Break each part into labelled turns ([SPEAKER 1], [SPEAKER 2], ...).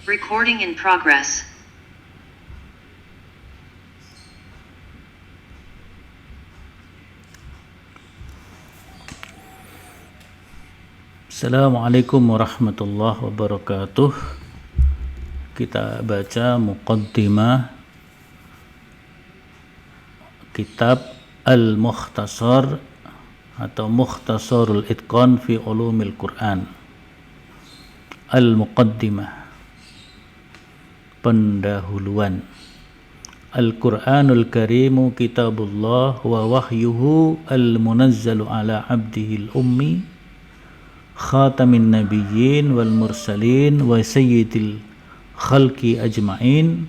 [SPEAKER 1] Recording in progress.
[SPEAKER 2] Assalamualaikum warahmatullahi wabarakatuh. Kita baca muqaddimah kitab Al-Mukhtasar atau Mukhtasarul Itqan fi Ulumil Quran. Al-Muqaddimah, pendahuluan. Al-Quranul Karimu kitabullah wa wahyuhu al-munazzalu ala abdihil ummi khatamin nabiyyin wal mursalin wa sayyidil khalqi ajma'in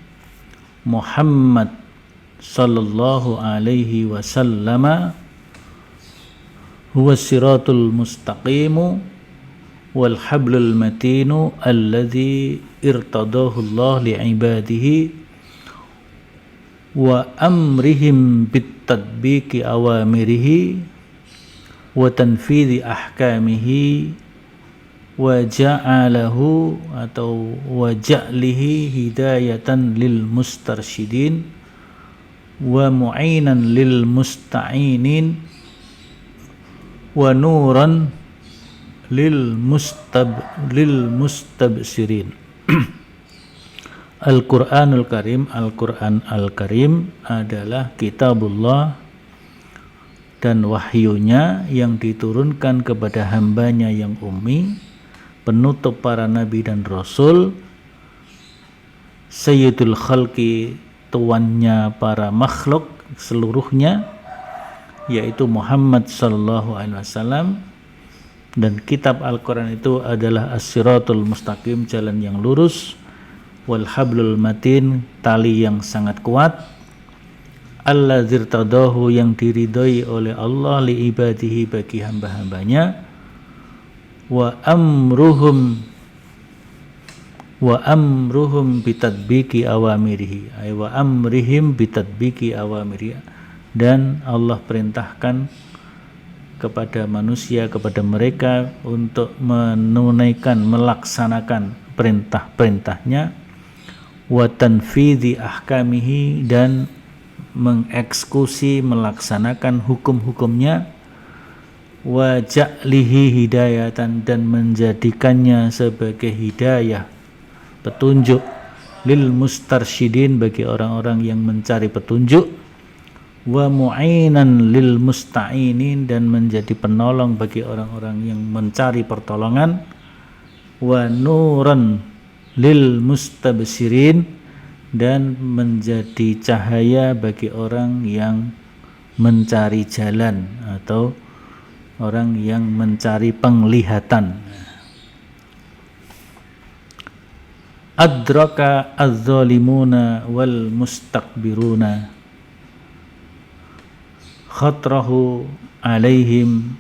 [SPEAKER 2] Muhammad sallallahu alaihi wasallama huwa siratul mustaqimu wal hablul matinu alladhi irtadahu Allah li'ibadihi wa amrihim bittadbiki awamirihi wa tanfidhi ahkamihi wa ja'alahu atau wa ja'lihi hidayatan lil mustarsyidin wa mu'inan lil musta'inin wa nuran lil mustabsirin. Al-Quranul Karim, Al-Quran Al-Karim adalah kitabullah dan wahyunya yang diturunkan kepada hambanya yang ummi, penutup para nabi dan rasul, sayyidul khalqi, tuannya para makhluk seluruhnya, yaitu Muhammad sallallahu alaihi wasallam. Dan kitab Al-Quran itu adalah as-siratul mustaqim, jalan yang lurus, wal hablul matin, tali yang sangat kuat, alladzir tadahu, yang diridhoi oleh Allah, li ibadihi, bagi hamba-hambanya, wa amruhum bitadbiki awamirihi, ay wa amrihim bitadbiki awamirihi, dan Allah perintahkan kepada manusia, kepada mereka untuk menunaikan, melaksanakan perintah-perintahnya, wa tanfidhi ahkamihi, dan mengeksekusi, melaksanakan hukum-hukumnya, wa ja'lihi hidayatan, dan menjadikannya sebagai hidayah, petunjuk, lil mustarsyidin, bagi orang-orang yang mencari petunjuk, wa mu'inan lil musta'inin, dan menjadi penolong bagi orang-orang yang mencari pertolongan, wa nuran lil mustabsirin, dan menjadi cahaya bagi orang yang mencari jalan atau orang yang mencari penglihatan. Adraka az-zalimuna wal mustakbiruna khatrahu alaihim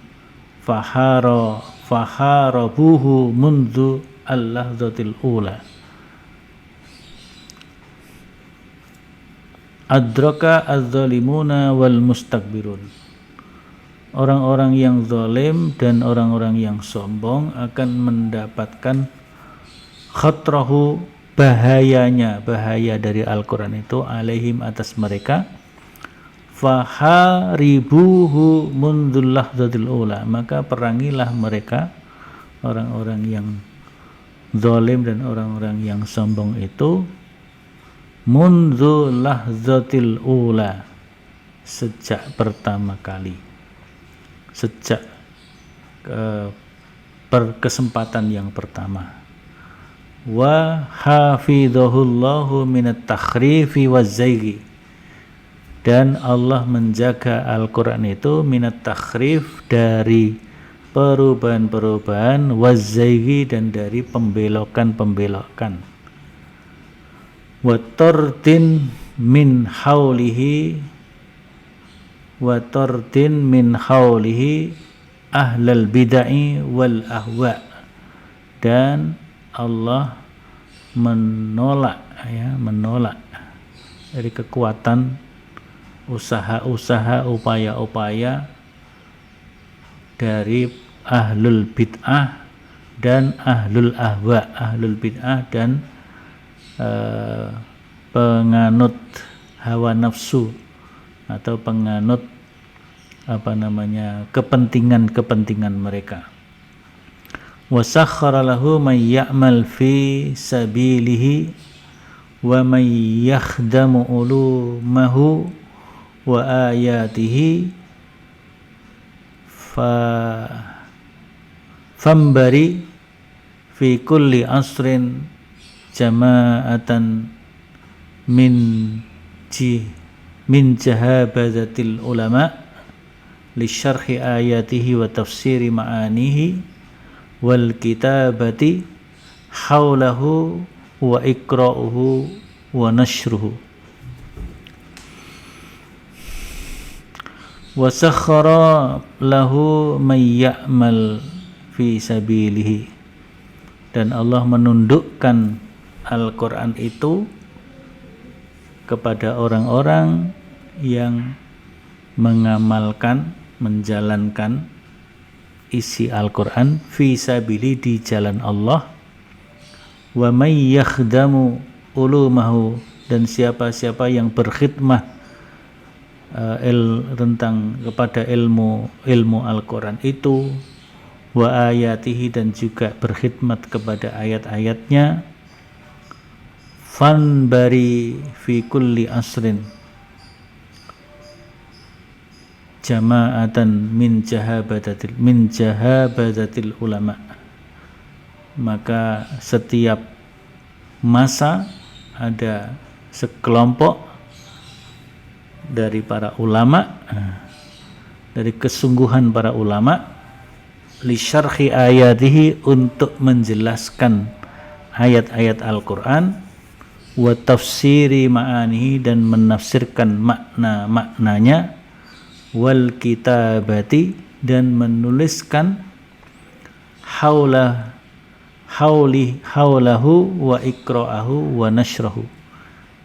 [SPEAKER 2] faharabuhu mundu al-lahzatil ula. Adraka az-zalimuna wal mustakbirun, orang-orang yang zalim dan orang-orang yang sombong akan mendapatkan khatrahu, bahayanya, bahaya dari Al-Quran itu, alaihim, atas mereka, faharibuhu mundul lahzatil ula, maka perangilah mereka, orang-orang yang zalim dan orang-orang yang sombong itu, mundu lahzatil ula, sejak pertama kali, sejak kesempatan yang pertama. Wa hafidhahullahu minat takhrifi wazzaygi, dan Allah menjaga Al-Quran itu minat takhrif, dari perubahan-perubahan, wazzaygi, dan dari pembelokan-pembelokan, wa tardin min haulihi ahlal bid'ah wal ahwa, dan Allah menolak dari kekuatan usaha-usaha, upaya-upaya dari ahlul bid'ah dan ahlul ahwa, ahlul bid'ah dan penganut hawa nafsu atau penganut kepentingan mereka. Wa sakhkhara lahu may ya'mal fi sabilihi wa may yakhdamu ulumahu wa ayatihi fambari fi kulli asrin jama'atan min jahabadatil ulama li syarhi ayatihi wa tafsiri ma'anihi wal kitabati haulahu wa iqra'uhu wa nashruhu. Wa sakhkhara lahu may ya'mal fi sabilihi, dan Allah menundukkan Al-Quran itu kepada orang-orang yang mengamalkan, menjalankan isi Al-Quran fi sabili, di jalan Allah. Wa may yakhdamu ulumahu, dan siapa-siapa yang berkhidmah kepada ilmu Al-Quran itu, wa ayatihi, dan juga berkhidmat kepada ayat-ayatnya, fanbari fi kulli asrin jama'atan min jahabadatil ulama, maka setiap masa ada sekelompok dari para ulama, dari kesungguhan para ulama, li syarhi ayatihi, untuk menjelaskan ayat-ayat Al-Quran, wa tafsiri ma'anihi, dan menafsirkan makna-maknanya, wal kitabati, dan menuliskan haulahu wa iqra'ahu wa nashrahu,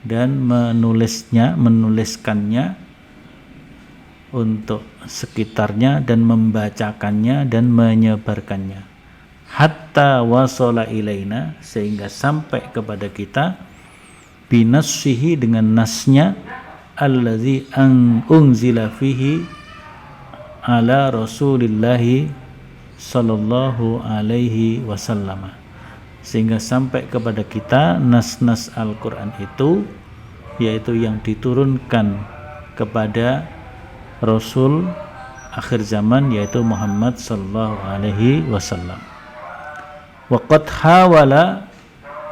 [SPEAKER 2] dan menuliskannya untuk sekitarnya, dan membacakannya dan menyebarkannya, hatta wasala ilaina, sehingga sampai kepada kita, binassihi, dengan nasnya, allazi unzila fihi ala rasulillahi sallallahu alaihi wasallam, sehingga sampai kepada kita nas-nas Al-Quran itu, yaitu yang diturunkan kepada Rasul akhir zaman, yaitu Muhammad sallallahu alaihi wasallam. Wa qad hawala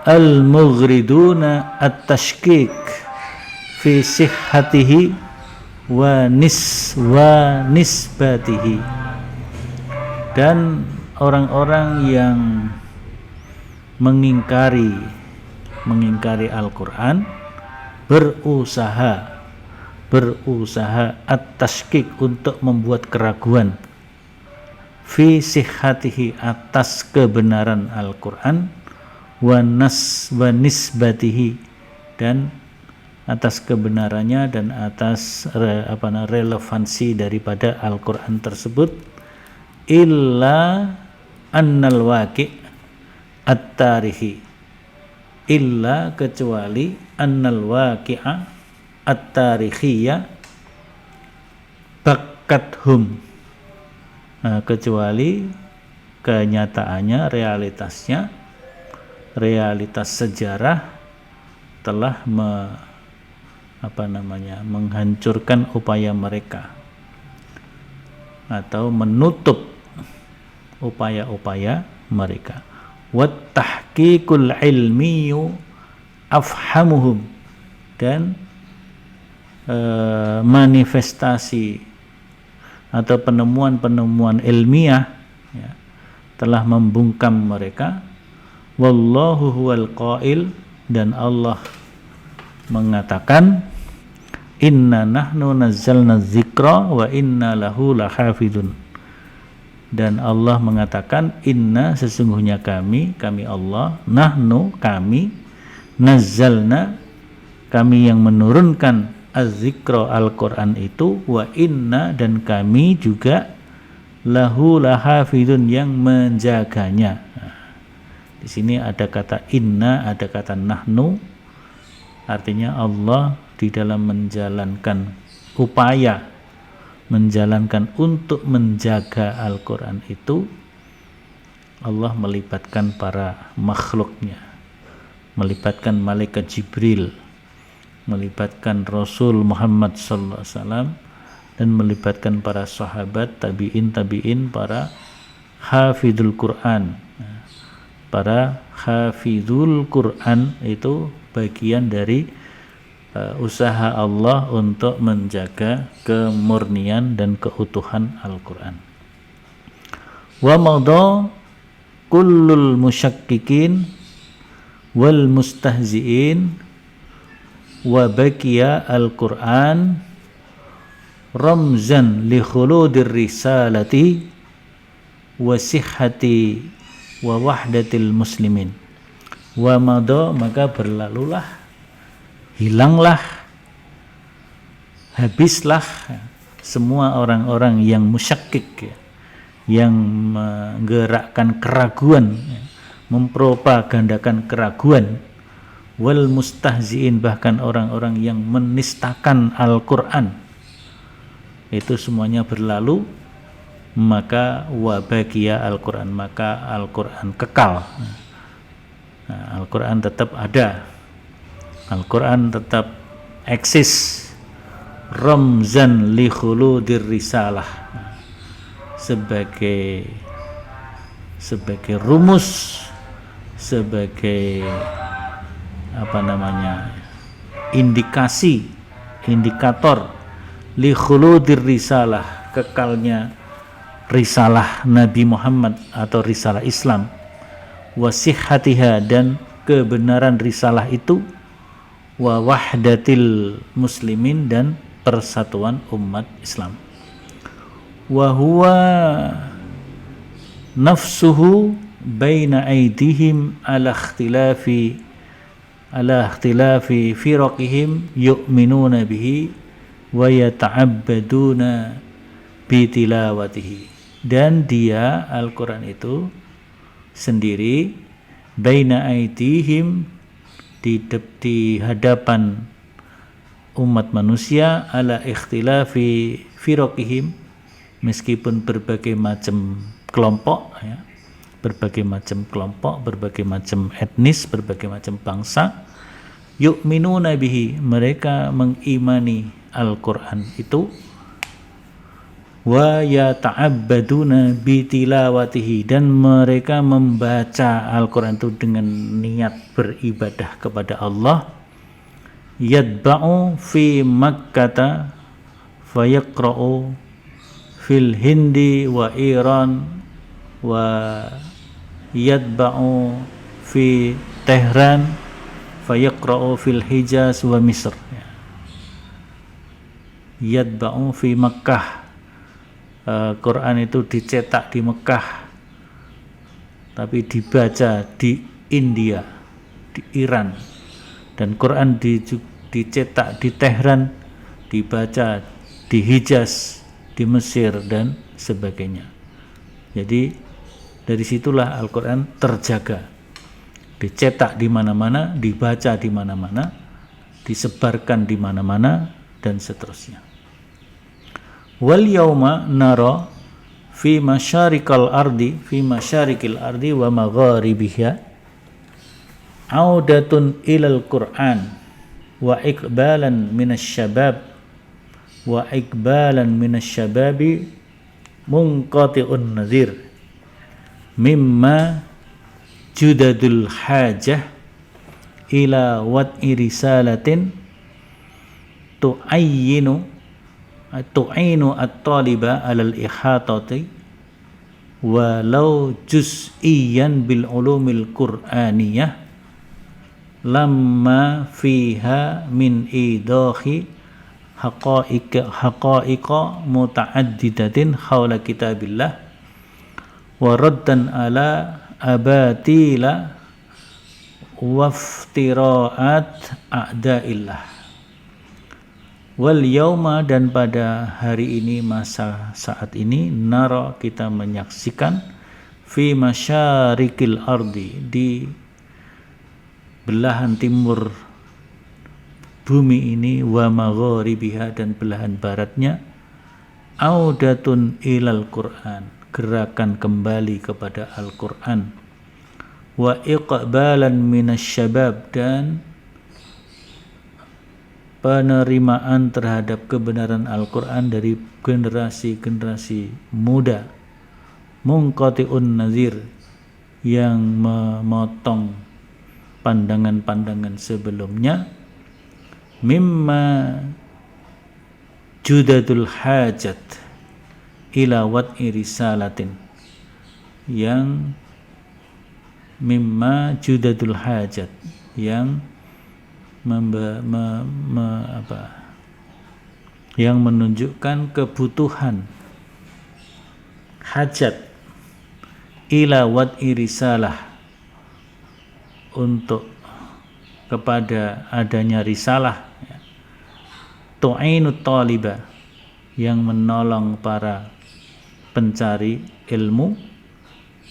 [SPEAKER 2] al-mughriduna at-tashkik fi sihhatihi wa nisbatihi, dan orang-orang yang mengingkari Al-Quran berusaha at-tashkik, untuk membuat keraguan, fi sihhatihi, atas kebenaran Al-Quran, wa nisbatihi, dan atas kebenarannya, dan atas relevansi daripada Al-Quran tersebut, illa annal waqi' at-tarihi, illa, kecuali, annal waqi'a at-tarihiyya bakathum, kecuali kenyataannya, realitas sejarah telah menghancurkan upaya mereka, atau menutup upaya-upaya mereka. Wat tahqiqul ilmiyu afhamuhum, dan manifestasi atau penemuan-penemuan ilmiah, ya, telah membungkam mereka. Wallahu huwal qail, dan Allah mengatakan, inna nahnu nazzalna dzikra wa inna lahu lahafidun, dan Allah mengatakan, inna, sesungguhnya kami Allah, nahnu, kami, nazzalna, kami yang menurunkan, az-zikra, Al-Quran itu, wa inna, dan kami juga, lahu lahafidun, yang menjaganya. Nah, Di sini ada kata inna, ada kata nahnu, artinya Allah di dalam menjalankan upaya menjalankan untuk menjaga Al-Quran itu, Allah melibatkan para makhluknya, melibatkan malaikat Jibril, melibatkan Rasul Muhammad SAW, dan melibatkan para sahabat, tabi'in, para hafidhul Quran. Para hafidhul Quran itu bagian dari usaha Allah untuk menjaga kemurnian dan keutuhan Al-Quran. Wa madha kullul musyakkikin wal mustahzi'in wa baqiya al-Quran ramzan li khuludir risalati wa sihhati wa wahdatil muslimin. Wa madha, maka berlalulah, hilanglah, habislah semua orang-orang yang musyakkik, yang menggerakkan keraguan, mempropagandakan keraguan, wal mustahziin, bahkan orang-orang yang menistakan Al-Quran. Itu semuanya berlalu, maka wabagia Al-Quran, maka Al-Quran kekal. Nah, Al-Quran tetap ada, Al-Quran tetap eksis, ramzan li khuludir risalah, sebagai rumus, sebagai indikator li khuludir risalah, kekalnya risalah Nabi Muhammad atau risalah Islam, wasihhatiha, dan kebenaran risalah itu, wa wahdatil muslimin, dan persatuan umat Islam. Wa huwa nafsuhu baina aidihim ala ikhtilafi firaqihim yu'minuna bihi wa yata'abbaduna bitilawatihi. Dan dia, Al-Quran itu sendiri, baina aidihim, di hadapan umat manusia, ala ikhtilafi firaqihim, meskipun berbagai macam kelompok, ya, berbagai macam kelompok, berbagai macam etnis, berbagai macam bangsa, yu'minuna bihi, mereka mengimani Al-Quran itu, wa yata'abbaduna bitilawatihi, dan mereka membaca Al-Quran itu dengan niat beribadah kepada Allah. Yadba'u fi Makkata fayaqra'u fil Hindi wa Iran, wa yadba'u fi Tehran fayaqra'u fil Hijaz wa Misr. Yadba'u fi Makkah, Quran itu dicetak di Mekah, tapi dibaca di India, di Iran, dan Quran dicetak di Tehran, dibaca di Hijaz, di Mesir, dan sebagainya. Jadi dari situlah Al-Quran terjaga, dicetak di mana-mana, dibaca di mana-mana, disebarkan di mana-mana, dan seterusnya. Wal yauma nara fi masyarikil ardi wa magharibiha audatun ilal Qur'an wa iqbalan minasyababi munqati'un nadhir mimma judadul hajah ila wad'i risalatin tu'inu at-taliba alal ihatati walau juz'iyan bil ulumil qur'aniyah lamma fiha min idahi haqa'iqa muta'addidatin hawla kitabillah wa raddan ala abatila waftira'at a'da'illah. Wal yauma, dan pada hari ini, masa saat ini, nara, kita menyaksikan, fi masyarikil ardi, di belahan timur bumi ini, wa magharibiha, dan belahan baratnya, audatun ilal Qur'an, gerakan kembali kepada Al-Qur'an, wa iqbalan minasyabab, dan penerimaan terhadap kebenaran Al-Qur'an dari generasi-generasi muda, munqati'un nazir, yang memotong pandangan-pandangan sebelumnya, mimma judadul hajat ila wad'i risalatin, yang mimma judadul hajat, yang yang menunjukkan kebutuhan hajat ila wad'i risalah, untuk kepada adanya risalah, tu'inut taliba, yang menolong para pencari ilmu,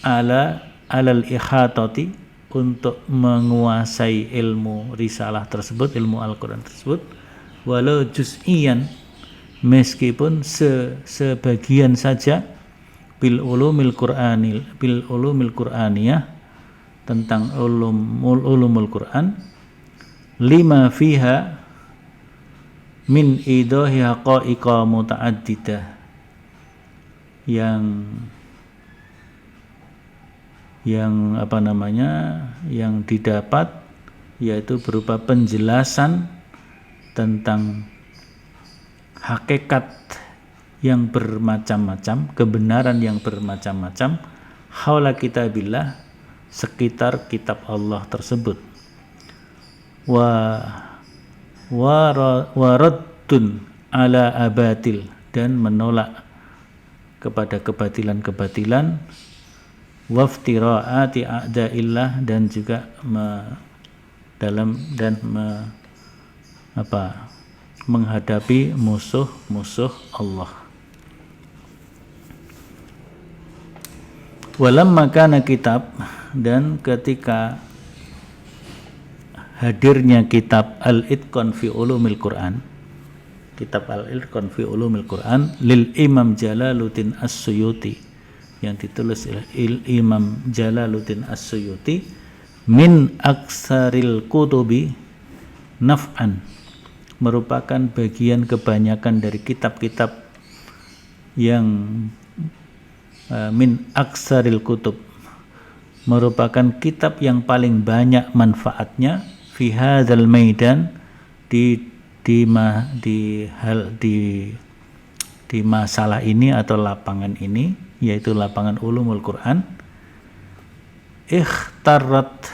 [SPEAKER 2] alal ikhatati, untuk menguasai ilmu risalah tersebut, ilmu Al-Quran tersebut, walau juz'iyan, meskipun sebagian saja, bil ulumil Qur'aniyah, tentang ulumul Quran, lima fiha min idahi haqa'iqa muta'addidah, yang yang didapat, yaitu berupa penjelasan tentang hakikat yang bermacam-macam, kebenaran yang bermacam-macam, haula kitabillah, sekitar kitab Allah tersebut, waraddun ala abatil, dan menolak kepada kebatilan-kebatilan, waftira'ati a'da'illah, dan juga menghadapi musuh-musuh Allah. Walamma kana kitab, dan ketika hadirnya kitab Al-Itqan fi Ulumil Quran, kitab Al-Itqan fi Ulumil Quran, lil Imam Jalaluddin As-Suyuti, yang ditulis oleh Imam Jalaluddin As-Suyuti, min aksaril kutubi naf'an, merupakan bagian kebanyakan dari kitab-kitab yang min aksaril kutub, merupakan kitab yang paling banyak manfaatnya, fi hadzal maidan, di masalah ini atau lapangan ini, yaitu lapangan ulumul Quran. Ikhtarat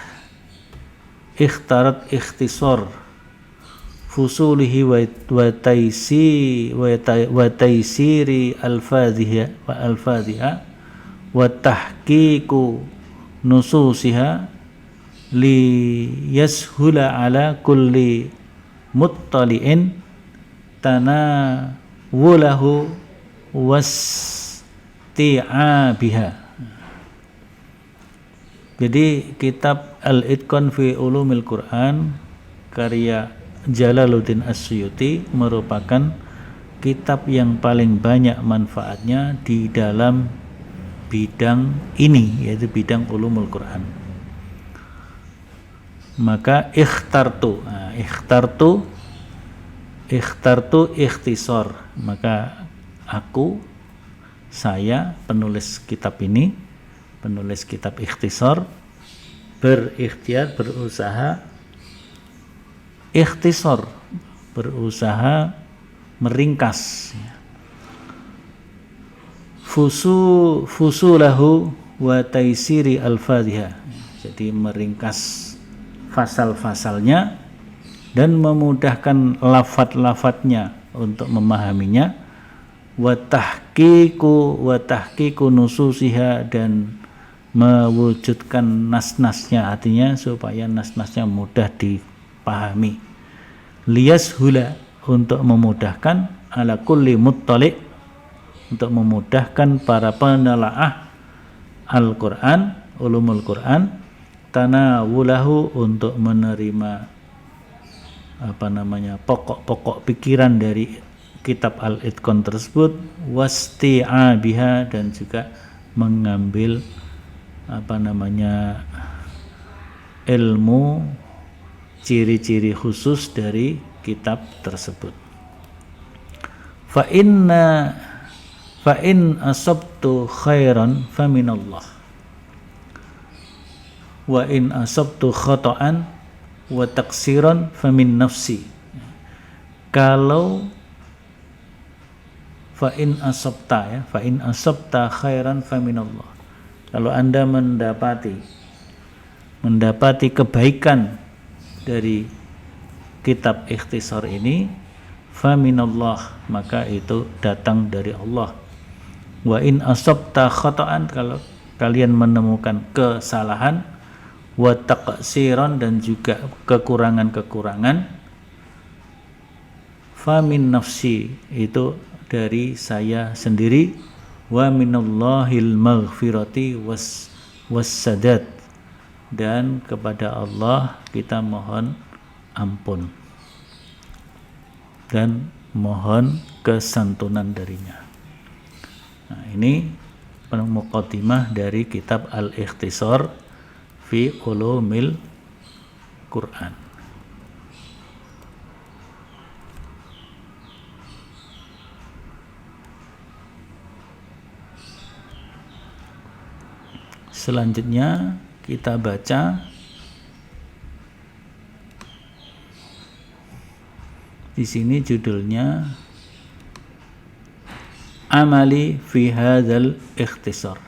[SPEAKER 2] ikhtisar fusulihi wa taysiri alfadhiha wa tahqiqu nususiha li yashula ala kulli muttali'in tanawulahu wasti'abiha. Jadi kitab Al-Itqan fi Ulumil Quran karya Jalaluddin As-Suyuti merupakan kitab yang paling banyak manfaatnya di dalam bidang ini, yaitu bidang ulumul Quran. Maka ikhtartu ikhtisar, maka saya penulis kitab ini, penulis kitab ikhtisar, berikhtiar, berusaha meringkas fusulahu wa taysiri al-fadhiha, jadi meringkas fasal-fasalnya dan memudahkan lafadz-lafadznya untuk memahaminya, wa tahqiqu nususiha, dan mewujudkan nas-nasnya, artinya supaya nas-nasnya mudah dipahami, liyashula, untuk memudahkan, ala kulli muttali', untuk memudahkan para penelaah, Al-Quran, ulumul Quran, tanawulahu untuk menerima pokok-pokok pikiran dari kitab Al-Itqan tersebut, wasti'abiha, dan juga mengambil ilmu ciri-ciri khusus dari kitab tersebut. Fa in asabtu khairan faminallah, wa in asabtu khata'an wa taksiran famin nafsi. Kalau fa in asabta khairan faminallah, kalau Anda mendapati kebaikan dari kitab Ikhtisar ini, faminallah, maka itu datang dari Allah. Wa in asabta khata'an, kalau kalian menemukan kesalahan, wa taqsiran, dan juga kekurangan-kekurangan, famin nafsi, itu dari saya sendiri, wa minallahil maghfirati wassadat, dan kepada Allah kita mohon ampun dan mohon kesantunan darinya. Nah, ini muqaddimah dari kitab Al-Ikhtisar fi Ulumil Quran. Selanjutnya kita baca di sini judulnya Amali fi hadzal ikhtisar.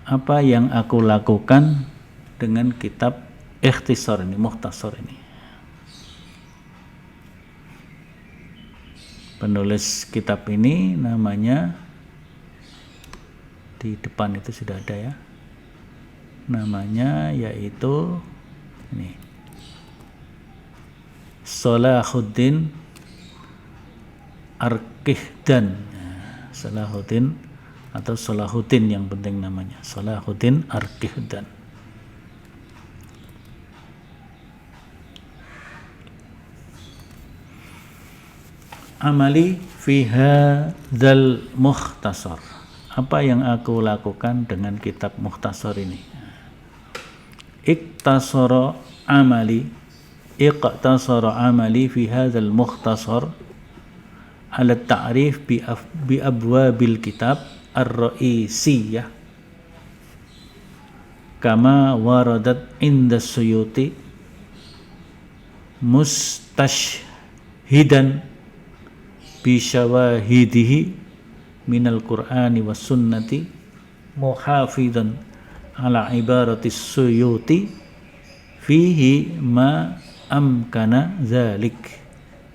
[SPEAKER 2] Apa yang aku lakukan dengan kitab Ikhtisar ini, Mukhtasar ini. Penulis kitab ini namanya, di depan itu sudah ada ya, namanya yaitu ini, Salahuddin Arkihdan. Salahuddin atau Salahuddin yang penting namanya, Salahuddin Arkihdan. Amali fi hadzal mukhtasar. Apa yang aku lakukan dengan kitab Mukhtasar ini? Iqtasara amali fi hadzal mukhtasar ala ta'rif bi abwabil kitab ar-ra'isiyah kama waradat inda Suyuti mustashhidan bi syawahidihi minal Qur'ani was sunnati muhafidan ala ibaratis Suyuti fihi ma amkana zalik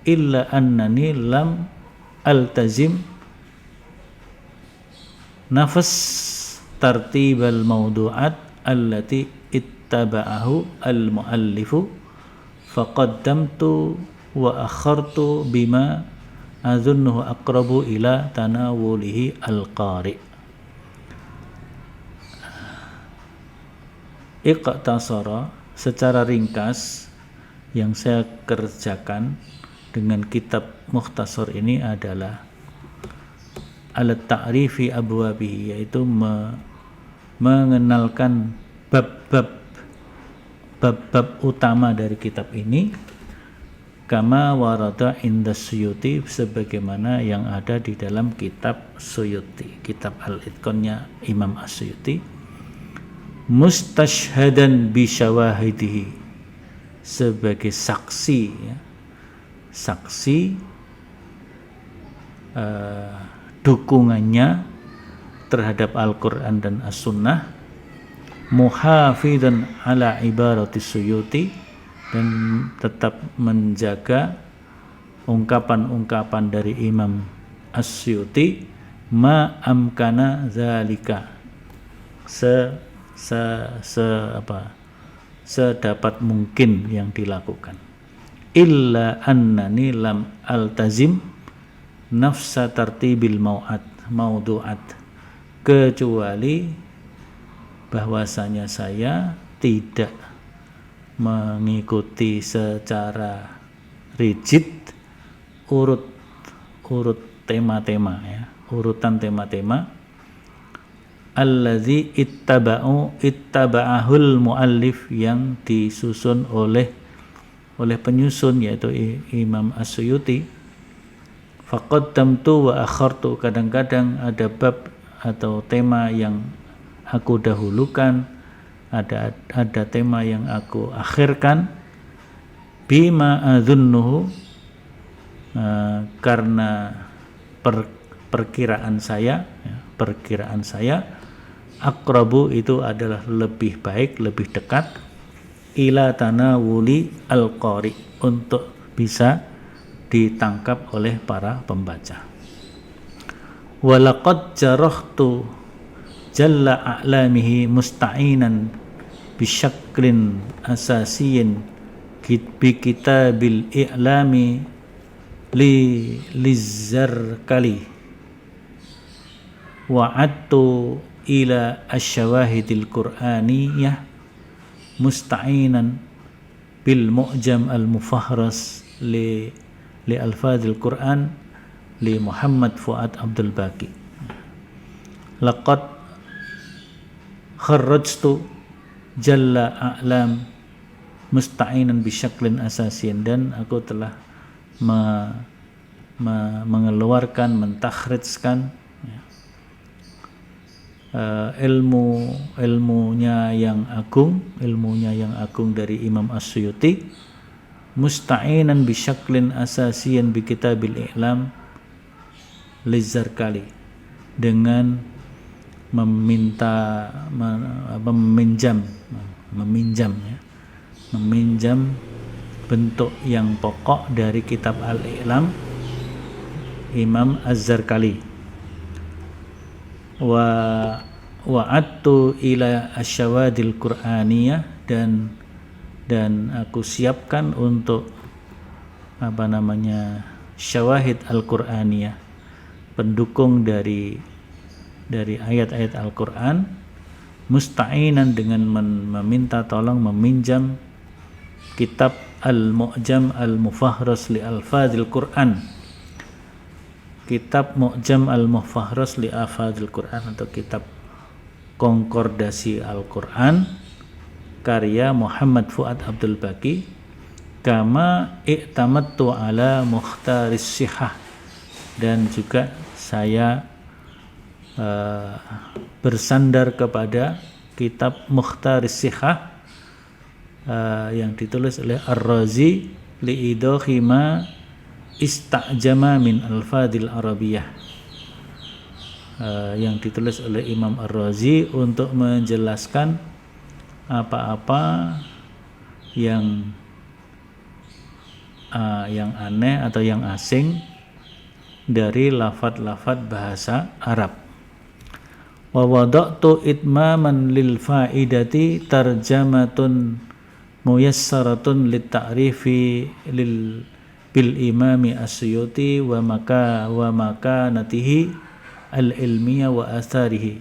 [SPEAKER 2] illa annani lam altazim nafas tartibal mawdu'at allati ittaba'ahu al-muallifu faqaddamtu wa akhartu bima azunnuhu aqrabu ila tanawulihi al-qari. Iqtasara, secara ringkas yang saya kerjakan dengan kitab Mukhtasar ini adalah alat ta'rifi abwabihi, yaitu mengenalkan bab-bab utama dari kitab ini, kama warada inda Suyuti, sebagaimana yang ada di dalam kitab Suyuti, kitab Al-Itqannya Imam As-Suyuti, mustashhadan bi syawahidihi, sebagai saksi ya, saksi dukungannya terhadap Al-Quran dan As-Sunnah, muhafidan ala ibaratis Suyuti, dan tetap menjaga ungkapan-ungkapan dari Imam As-Suyuti, ma amkana zalika, sedapat mungkin yang dilakukan. Illa annani lam altazim nafsa tartibil mawdu'at, kecuali bahwasanya saya tidak mengikuti secara rigid urut tema-tema ya, urutan tema-tema allazi ittaba'ahul muallif yang disusun oleh penyusun yaitu Imam As-Suyuti. Faqaddamtu wa akhartu, kadang-kadang ada bab atau tema yang aku dahulukan, ada tema yang aku akhirkan, bima adzunnuhu, karena perkiraan saya aqrabu itu adalah lebih baik, lebih dekat, ila tanawuli al-qari, untuk bisa ditangkap oleh para pembaca. Walaqad jarahtu jalla a'lamihi musta'inan bisyaklin asasiyin bi kitabil i'lami lizzarkali wa'adtu ila asyawahidil qur'aniyah musta'inan bil mu'jam al-mufahras li alfadil Qur'an li Muhammad Fuad Abdul Baqi. Laqad kharrajtu jalla a'lam musta'inan bisyaklin asasiyan, dan aku telah mengeluarkan, mentakhrijkan ilmunya yang agung dari Imam As-Suyuti, musta'inan bisyaklin asasiyan bi kitabil i'lam lizzarkali, dengan meminjam bentuk yang pokok dari kitab Al-I'lam Imam Az-Zarkali. Wa'adtu ila asyawadil Qur'aniyah, dan aku siapkan untuk syawahid Al-Qur'aniyah, pendukung dari ayat-ayat Al-Qur'an, musta'inan, dengan meminta tolong, meminjam kitab Al-Mu'jam Al-Mufahras li Alfadil Qur'an, kitab Mu'jam Al-Mufahras li Alfadil Qur'an, atau kitab konkordasi Al-Qur'an karya Muhammad Fuad Abdul Baqi, kama i'tamadtu ala Mukhtaris Sihah, dan juga saya bersandar kepada kitab Mukhtaris Sihah yang ditulis oleh Ar-Razi li idahi ma istajama min alfadil Arabiyah, yang ditulis oleh Imam Ar-Razi untuk menjelaskan apa-apa yang aneh atau yang asing dari lafadz-lafadz bahasa Arab. Wa wada'tu itmaman lil faidati tarjamatun muyassaratun lit ta'rifi bil imami As-Suyuti wa makanatihi al-ilmiyah wa atharihi.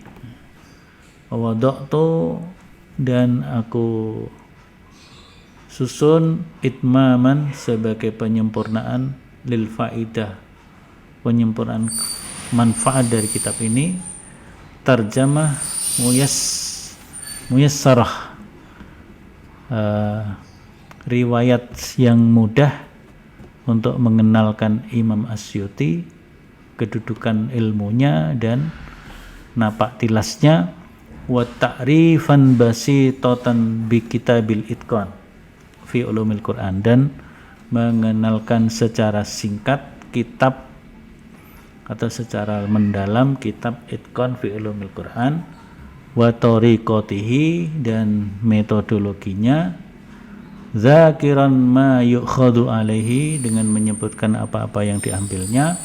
[SPEAKER 2] Wa wada'tu, dan aku susun, itmaman, sebagai penyempurnaan, lil faidah, penyempurnaan manfaat dari kitab ini, tarjamah muyassarah, riwayat yang mudah untuk mengenalkan Imam As-Suyuti, kedudukan ilmunya dan napak tilasnya, wa ta'rifan basitatan bi kitabil itqan fi ulumil Quran, dan mengenalkan secara singkat kitab atau secara mendalam kitab Itqan fi ulumil Quran, wa tariqatihi, dan metodologinya, zakiran ma yu'khadu alaihi, dengan menyebutkan apa-apa yang diambilnya,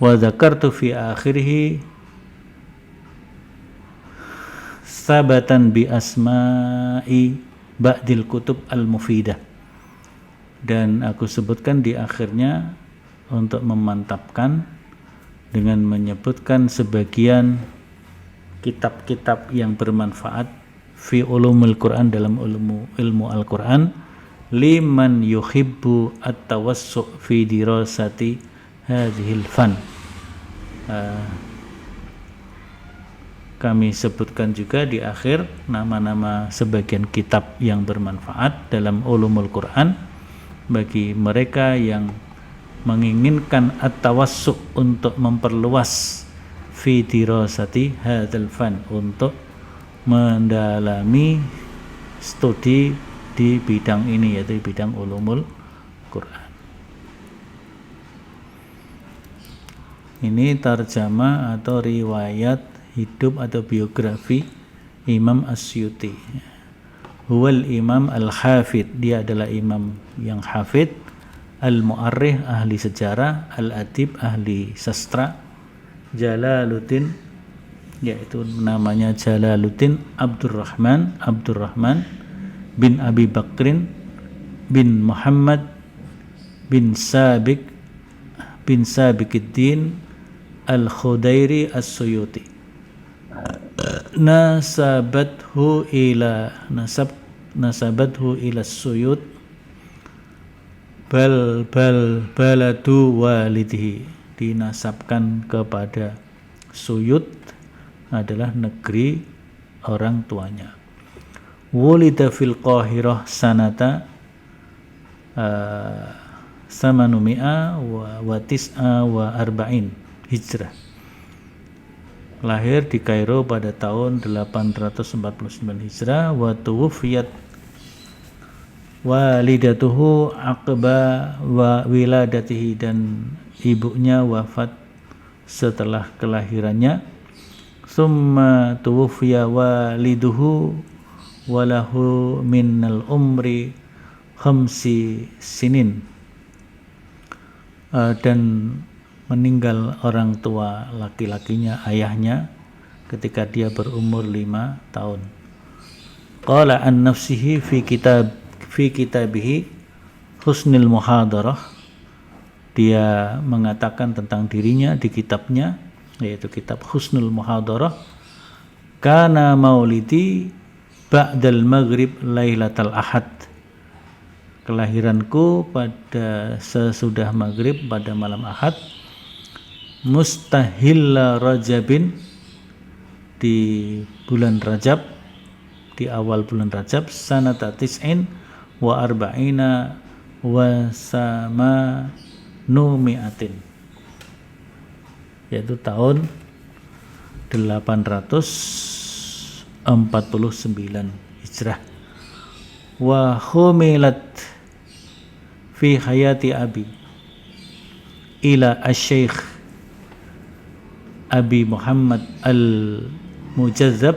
[SPEAKER 2] wa zakartu fi akhirih sabatan bi asma'i ba'dil kutub al-mufidah, dan aku sebutkan di akhirnya untuk memantapkan dengan menyebutkan sebagian kitab-kitab yang bermanfaat fi ulumul Quran, dalam ilmu Al-Quran, liman yuhibbu at-tawassu' fi dirasati hadhil fan. Kami sebutkan juga di akhir nama-nama sebagian kitab yang bermanfaat dalam ulumul Quran bagi mereka yang menginginkan at-tawassu' untuk memperluas fi dirasati hadzal fan, untuk mendalami studi di bidang ini, yaitu bidang ulumul Quran. Ini tarjamah atau riwayat hidup atau biografi Imam Asyuti. Huwal Imam Al-Hafid, dia adalah imam yang hafid, Al-Mu'arrikh, ahli sejarah, Al-Adib, ahli sastra, Jalaluddin, yaitu namanya Jalaluddin Abdurrahman bin Abi Bakrin bin Muhammad bin Sabiqiddin Al-Khudairi As-Suyuti. Nasabathu ila Suyut baladu walidihi, dinasabkan kepada Suyut, adalah negeri orang tuanya. Wulida fil Qahirah sanata samanumi'a wa tis'a wa arba'in hijrah. Lahir di Kairo pada tahun 849 Hijrah. Wa tuwfiyat walidatuhu aqba wa wiladatihi, dan ibunya wafat setelah kelahirannya. Summa tuwfiya waliduhu walahu minal umri khamsi sinin, dan meninggal orang tua laki-lakinya, ayahnya, ketika dia berumur 5 tahun. Qala an nafsihi fi kitabihi Husnul Muhadarah, dia mengatakan tentang dirinya di kitabnya, yaitu kitab Husnul Muhadarah, kana maulidi ba'dal maghrib lailatal ahad, kelahiranku pada sesudah maghrib pada malam ahad, mustahilla Rajabin, di bulan Rajab, di awal bulan Rajab, sanata tis'in wa arba'ina wa samanumi'atin, yaitu tahun 849 Hijrah. Wa humilat fi hayati abi ila asy-syekh Abi Muhammad Al-Mujazzab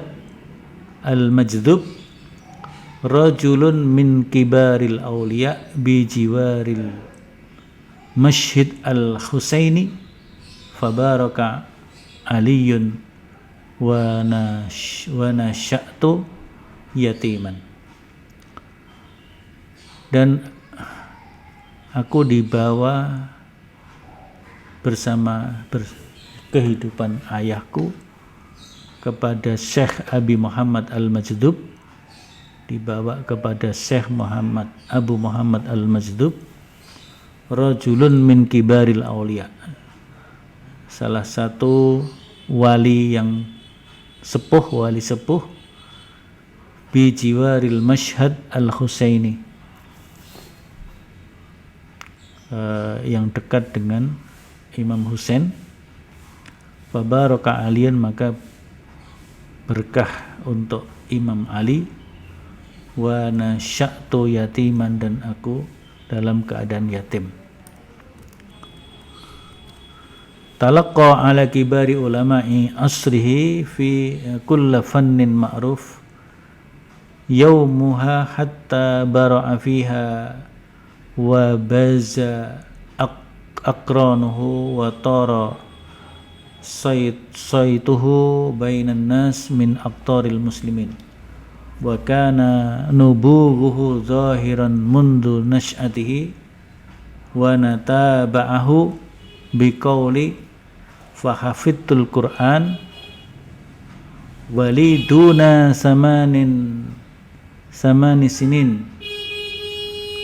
[SPEAKER 2] Al-Majdub, rajulun min kibaril awliya bi jiwaril Masjid Al-Husaini, fabaraka aliyun wa nasya'tu yatiman. Dan aku dibawa bersama kehidupan ayahku kepada Syekh Abi Muhammad Al-Majdub, dibawa kepada Syekh Abu Muhammad Al-Majdub, rajulun min kibaril awliya, salah satu wali yang sepuh, wali sepuh, bi jiwaril Mashhad Al-Husaini, yang dekat dengan Imam Husain. Fabaraka aliyan, maka berkah untuk Imam Ali. Wa nasya'tu yatiman, dan aku dalam keadaan yatim. Talaqqa ala kibari ulama'i asrihi fi kulli fannin ma'ruf yawmuha hatta bara'a fiha wa baza aqranuhu wa tara saytuhu bainan nas min aqtaril muslimin, wa kana nubughuhu zahiran mundu nash'atihi wa nataba'ahu biqauli fahafidtul Qur'an waliduna samani sinin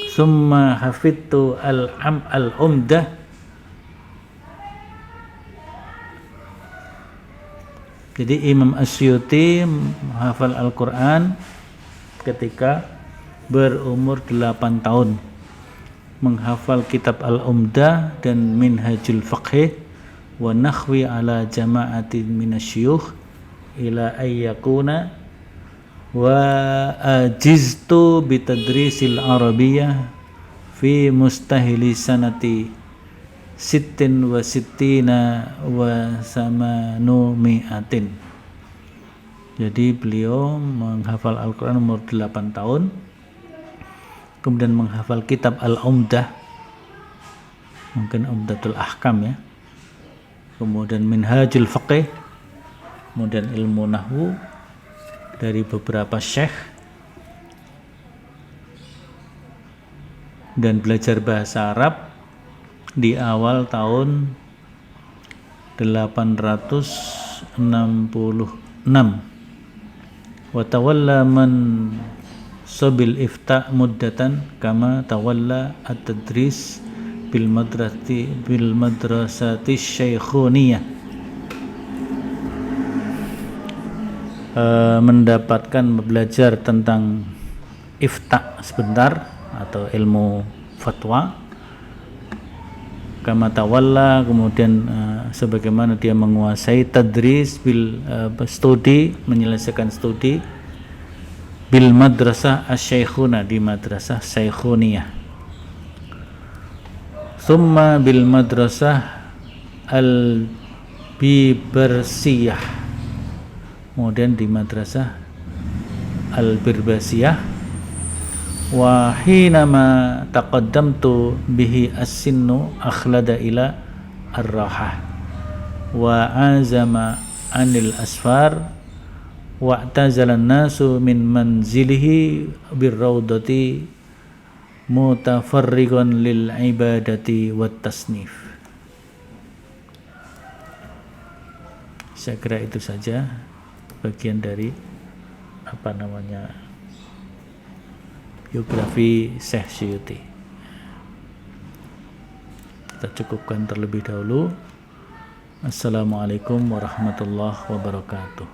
[SPEAKER 2] summa hafidtu al-umdah Jadi Imam Asyuti menghafal Al-Quran ketika berumur 8 tahun, menghafal kitab Al-Umdah dan Minhajul Fiqh wa nakhwi ala jama'atin minasyuyukh ila ayyakuna wa ajiztu bitadrisil arabiyyah fi mustahili sanati sittin wa sittina wa samanumi'atin. Jadi beliau menghafal Al-Quran umur 8 tahun, kemudian menghafal kitab Al-Umdah, mungkin Umdatul Ahkam ya, kemudian Minhajul Fiqh, kemudian ilmu nahwu dari beberapa syekh, dan belajar bahasa Arab di awal tahun 866. Wa tawalla man sabil ifta muddatan kama tawalla at-tadris bil madrasati syaikhuniyah. Mendapatkan belajar tentang ifta sebentar atau ilmu fatwa, kama tawalla, kemudian sebagaimana dia menguasai tadris bil studi, menyelesaikan studi bil madrasah asy-syaikhuna, di madrasah syaikhuniyah, summa bil madrasah al bibarsiyah, kemudian di madrasah al birbasiyah. Wa hinama taqaddamtu bihi as-sinnu akhlada ila ar-rahah wa azama anil asfar wa i'tazala an-nasu min manzilihi birrawdati mutafarrigan lil ibadati wat tasnif. Saya kira itu saja bagian dari biografi Syekh Syuuti. Kita cukupkan terlebih dahulu. Assalamualaikum warahmatullahi wabarakatuh.